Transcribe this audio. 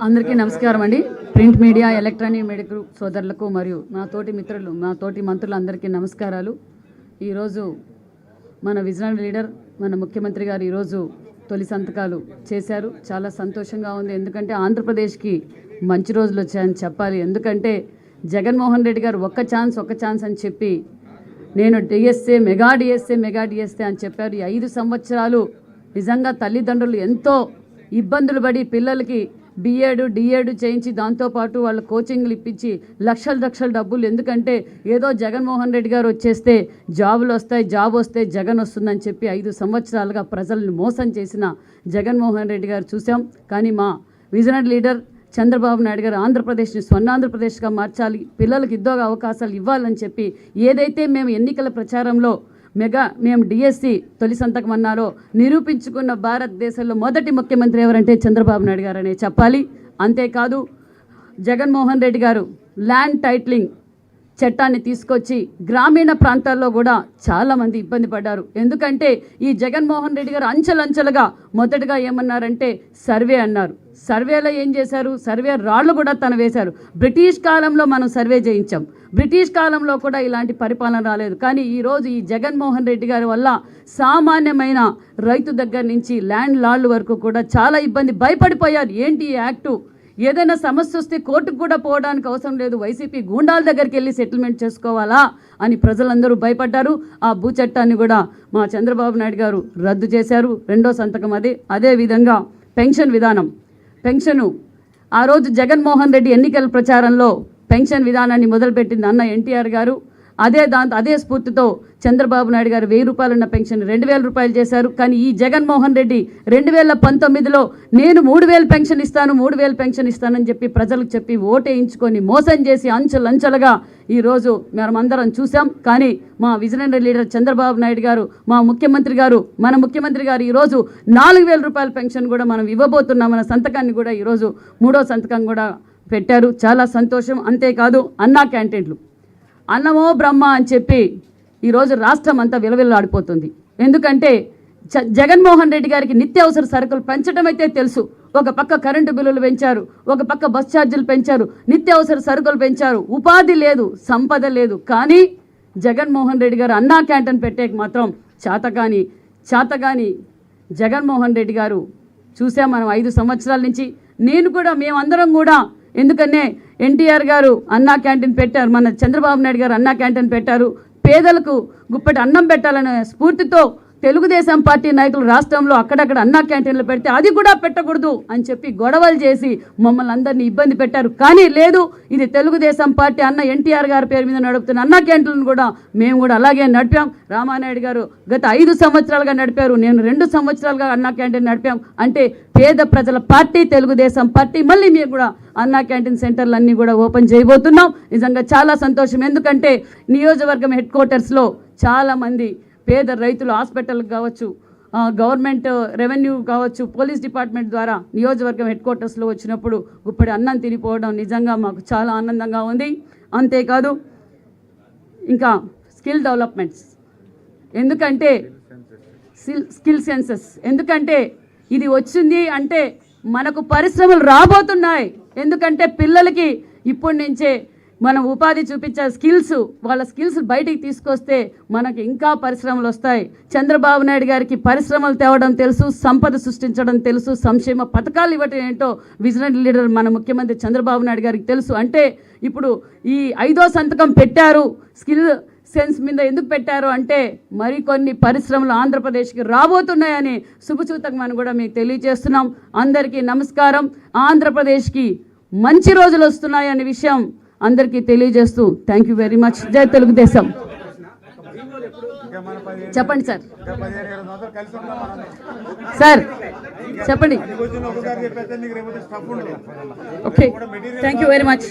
అందరికీ నమస్కారం అండి. ప్రింట్ మీడియా, ఎలక్ట్రానిక్ మీడియా సోదరులకు మరియు నా తోటి మిత్రులు, నా తోటి మంత్రులందరికీ నమస్కారాలు. ఈరోజు మన విజనరీ లీడర్, మన ముఖ్యమంత్రి గారు ఈరోజు తొలి సంతకాలు చేశారు. చాలా సంతోషంగా ఉంది. ఎందుకంటే ఆంధ్రప్రదేశ్కి మంచి రోజులు వచ్చాయని చెప్పాలి. ఎందుకంటే జగన్మోహన్ రెడ్డి గారు ఒక్క ఛాన్స్ అని చెప్పి నేను డిఎస్ఏ మెగా డిఎస్ఏ అని చెప్పారు. ఈ 5 సంవత్సరాలు నిజంగా తల్లిదండ్రులు ఎంతో ఇబ్బందులు పడి పిల్లలకి డిఏడ్ చేయించి దాంతోపాటు వాళ్ళ కోచింగ్లు ఇప్పించి లక్షల డబ్బులు. ఎందుకంటే ఏదో జగన్మోహన్ రెడ్డి గారు వచ్చేస్తే జాబ్ వస్తే జగన్ వస్తుందని చెప్పి 5 సంవత్సరాలుగా ప్రజలను మోసం చేసిన జగన్మోహన్ రెడ్డి గారు చూసాం. కానీ మా విజనరీ లీడర్ చంద్రబాబు నాయుడు గారు ఆంధ్రప్రదేశ్ని స్వర్ణాంధ్రప్రదేశ్గా మార్చాలి, పిల్లలకు ఉద్యోగ అవకాశాలు ఇవ్వాలని చెప్పి ఏదైతే మేము ఎన్నికల ప్రచారంలో మేము డిఎస్సి తొలి సంతకం అన్నారో నిరూపించుకున్న భారతదేశంలో మొదటి ముఖ్యమంత్రి ఎవరంటే చంద్రబాబు నాయుడు గారు అనే చెప్పాలి. అంతేకాదు జగన్మోహన్ రెడ్డి గారు ల్యాండ్ టైటిలింగ్ చట్టాన్ని తీసుకొచ్చి గ్రామీణ ప్రాంతాల్లో కూడా చాలామంది ఇబ్బంది పడ్డారు. ఎందుకంటే ఈ జగన్మోహన్ రెడ్డి గారు అంచెలంచెలుగా మొదటగా ఏమన్నారంటే సర్వే అన్నారు. సర్వేలో ఏం చేశారు? సర్వే రాళ్ళు కూడా తను వేశారు. బ్రిటిష్ కాలంలో మనం సర్వే చేయించాం. బ్రిటిష్ కాలంలో కూడా ఇలాంటి పరిపాలన రాలేదు. కానీ ఈరోజు ఈ జగన్మోహన్ రెడ్డి గారి వల్ల సామాన్యమైన రైతు దగ్గర నుంచి ల్యాండ్ లార్డ్ వరకు కూడా చాలా ఇబ్బంది, భయపడిపోయారు. ఏంటి ఈ యాక్టు? ఏదైనా సమస్య వస్తే కోర్టుకు కూడా పోవడానికి అవసరం లేదు, వైసీపీ గూండాల దగ్గరికి వెళ్ళి సెటిల్మెంట్ చేసుకోవాలా అని ప్రజలందరూ భయపడ్డారు. ఆ భూ చట్టాన్ని కూడా మా చంద్రబాబు నాయుడు గారు రద్దు చేశారు. 2వ సంతకం అదేవిధంగా పెన్షన్ విధానం. ఆ రోజు జగన్మోహన్ రెడ్డి ఎన్నికల ప్రచారంలో పెన్షన్ విధానాన్ని మొదలుపెట్టింది అన్న ఎన్టీఆర్ గారు. అదే స్ఫూర్తితో చంద్రబాబు నాయుడు గారు 1000 రూపాయలు ఉన్న పెన్షన్ 2000 రూపాయలు చేశారు. కానీ ఈ జగన్మోహన్ రెడ్డి 2019లో నేను 3000 పెన్షన్ ఇస్తానని చెప్పి ప్రజలకు చెప్పి ఓటేయించుకొని మోసం చేసి అంచెలంచెలుగా ఈరోజు మనమందరం చూసాం. కానీ మా విజనరీ లీడర్ చంద్రబాబు నాయుడు గారు, మన ముఖ్యమంత్రి గారు ఈరోజు 4000 రూపాయల పెన్షన్ కూడా మనం ఇవ్వబోతున్నాం. మన సంతకాన్ని కూడా ఈరోజు 3వ సంతకం కూడా పెట్టారు. చాలా సంతోషం. అంతేకాదు అన్నా క్యాంటీన్లు, అన్నమో బ్రహ్మ అని చెప్పి ఈరోజు రాష్ట్రం అంతా విలవిల్లాడిపోతుంది. ఎందుకంటే జగన్మోహన్ రెడ్డి గారికి నిత్యావసర సరుకులు పెంచడం అయితే తెలుసు. ఒక పక్క కరెంటు బిల్లులు పెంచారు, ఒక పక్క బస్ ఛార్జీలు పెంచారు, నిత్యావసర సరుకులు పెంచారు, ఉపాధి లేదు, సంపద లేదు. కానీ జగన్మోహన్ రెడ్డి గారు అన్నా క్యాంటీన్ పెట్టేకి మాత్రం చేతగాని జగన్మోహన్ రెడ్డి గారు చూసాం మనం 5 సంవత్సరాల నుంచి. మేమందరం కూడా ఎందుకనే ఎన్టీఆర్ గారు అన్నా క్యాంటీన్ పెట్టారు, మన చంద్రబాబు నాయుడు గారు అన్నా క్యాంటీన్ పెట్టారు. పేదలకు గుప్పటి అన్నం పెట్టాలనే స్ఫూర్తితో తెలుగుదేశం పార్టీ నాయకులు రాష్ట్రంలో అక్కడక్కడ అన్నా క్యాంటీన్లు పెడితే అది కూడా పెట్టకూడదు అని చెప్పి గొడవలు చేసి మమ్మల్ని అందరినీ ఇబ్బంది పెట్టారు. కానీ లేదు, ఇది తెలుగుదేశం పార్టీ అన్న ఎన్టీఆర్ గారి పేరు మీద నడుపుతున్న అన్నా క్యాంటీన్లను కూడా మేము కూడా అలాగే నడిపాం. రామానాయుడు గారు గత 5 సంవత్సరాలుగా నడిపారు, నేను 2 సంవత్సరాలుగా అన్నా క్యాంటీన్ నడిపాం. అంటే పేద ప్రజల పార్టీ తెలుగుదేశం పార్టీ. మళ్ళీ మేము కూడా అన్నా క్యాంటీన్ సెంటర్లు అన్నీ కూడా ఓపెన్ చేయబోతున్నాం. నిజంగా చాలా సంతోషం. ఎందుకంటే నియోజకవర్గం హెడ్ క్వార్టర్స్లో చాలామంది పేద రైతులు హాస్పిటల్కి కావచ్చు, గవర్నమెంట్ రెవెన్యూ కావచ్చు, పోలీస్ డిపార్ట్మెంట్ ద్వారా నియోజకవర్గం హెడ్ క్వార్టర్స్లో వచ్చినప్పుడు గుప్పటి అన్నం తినిపోవడం నిజంగా మాకు చాలా ఆనందంగా ఉంది. అంతేకాదు ఇంకా స్కిల్ డెవలప్మెంట్స్, ఎందుకంటే స్కిల్ సెన్సెస్, ఎందుకంటే ఇది వచ్చింది అంటే మనకు పరిశ్రమలు రాబోతున్నాయి. ఎందుకంటే పిల్లలకి ఇప్పటి నుంచే మనం ఉపాధి చూపించే వాళ్ళ స్కిల్స్ బయటికి తీసుకొస్తే మనకి ఇంకా పరిశ్రమలు వస్తాయి. చంద్రబాబు నాయుడు గారికి పరిశ్రమలు తేవడం తెలుసు, సంపద సృష్టించడం తెలుసు, సంక్షేమ పథకాలు ఇవ్వటం ఏంటో విజనరీ లీడర్ మన ముఖ్యమంత్రి చంద్రబాబు నాయుడు గారికి తెలుసు. అంటే ఇప్పుడు ఈ 5వ సంతకం పెట్టారు. స్కిల్ సెన్స్ మీద ఎందుకు పెట్టారు అంటే మరికొన్ని పరిశ్రమలు ఆంధ్రప్రదేశ్కి రాబోతున్నాయని శుభసూచకమని కూడా మీకు తెలియజేస్తున్నాం. అందరికీ నమస్కారం. ఆంధ్రప్రదేశ్కి మంచి రోజులు వస్తున్నాయనే విషయం అందరికీ తెలియజేస్తూ థ్యాంక్ యూ వెరీ మచ్. జై తెలుగుదేశం. చెప్పండి సార్ చెప్పండి. Okay, thank you very much.